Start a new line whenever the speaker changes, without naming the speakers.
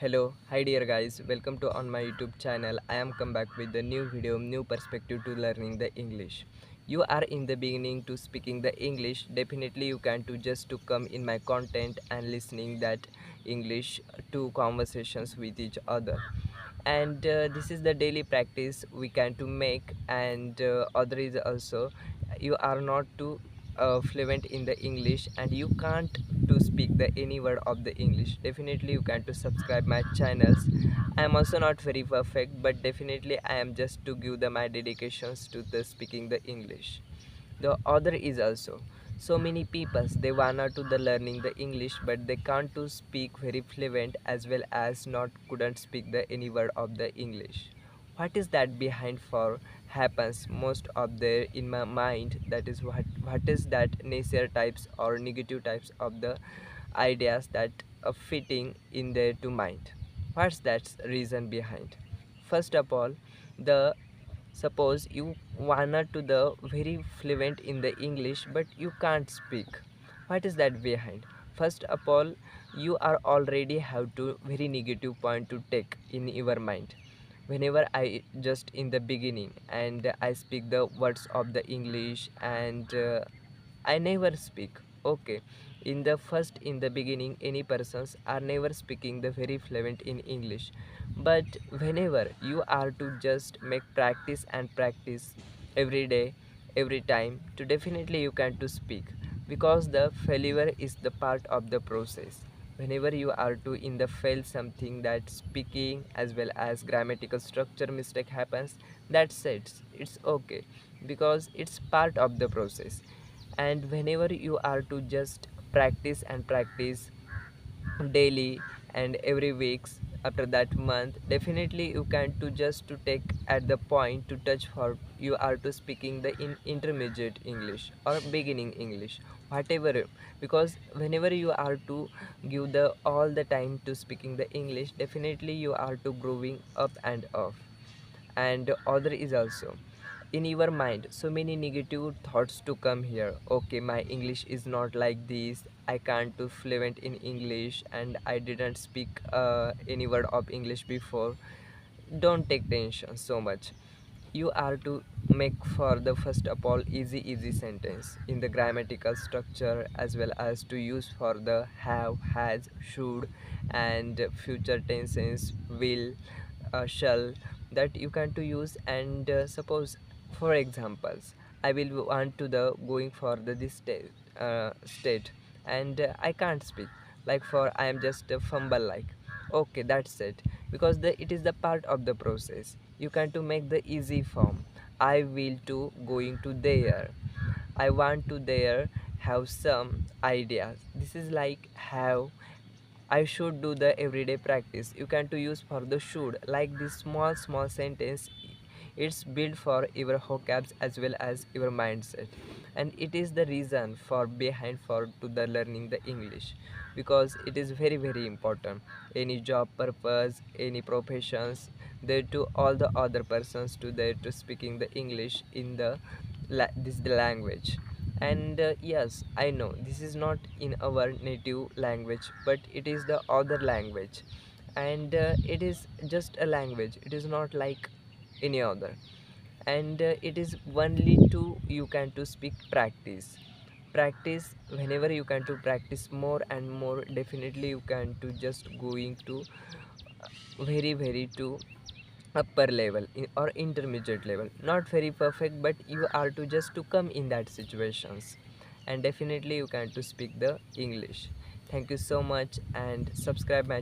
Hello, hi dear guys, welcome to on my YouTube channel. I am come back with the new video, new perspective to learning the English. You are in the beginning to speaking the English. Definitely you can to just to come in my content and listening that English to conversations with each other. And this is the daily practice we can to make, and other is also you are not too fluent in the English and you can't to speak the any word of the English. Definitely you can to subscribe my channels. I am also not very perfect, but definitely I am just to give the my dedications to the speaking the English. The other is also so many peoples they wanna to the learning the English, but they can't to speak very fluent as well as not couldn't speak the any word of the English. What is that behind for happens most of the in my mind, that is what is that nature types or negative types of the ideas that are fitting in there to mind. What's that reason behind? First of all, the suppose you wanna to the very fluent in the English but you can't speak. What is that behind? First of all, you are already have to very negative point to take in your mind. Whenever I just in the beginning and I speak the words of the English, and I never speak. Okay, in the first in the beginning, any persons are never speaking the very fluent in English. But whenever you are to just make practice and practice every day, every time, to definitely you can to speak, because the failure is the part of the process. Whenever you are to in the fail something, that speaking as well as grammatical structure mistake happens, that's it's okay, because it's part of the process. And whenever you are to just practice and practice daily and every weeks, after that month definitely you can to just to take at the point to touch for you are to speaking the in intermediate English or beginning English, whatever. Because whenever you are to give the all the time to speaking the English, definitely you are to growing up and off. And other is also in your mind so many negative thoughts to come here. Okay, my English is not like this, I can't do fluent in English, and I didn't speak any word of English before. Don't take tension so much. You are to make for the first of all easy sentence in the grammatical structure, as well as to use for the have, has, should, and future tenses, will, shall, that you can to use. And suppose for examples, I will want to the going for the this state, and I can't speak, like for I am just a fumble like. Okay, that's it, because it is the part of the process. You can to make the easy form. I will to going to there, I want to there, have some ideas. This is like have, I should do the everyday practice. You can to use for the should, like this small sentence. It's built for your vocabs as well as your mindset, and it is the reason for behind for to the learning the English, because it is very important. Any job purpose, any professions, there to all the other persons to there to speaking the English in the this the language. And yes, I know this is not in our native language, but it is the other language. And it is just a language, it is not like any other. And it is only to you can to speak practice. Whenever you can to practice more and more, definitely you can to just going to very to upper level or intermediate level, not very perfect, but you are to just to come in that situations, and definitely you can to speak the English. Thank you so much, and subscribe my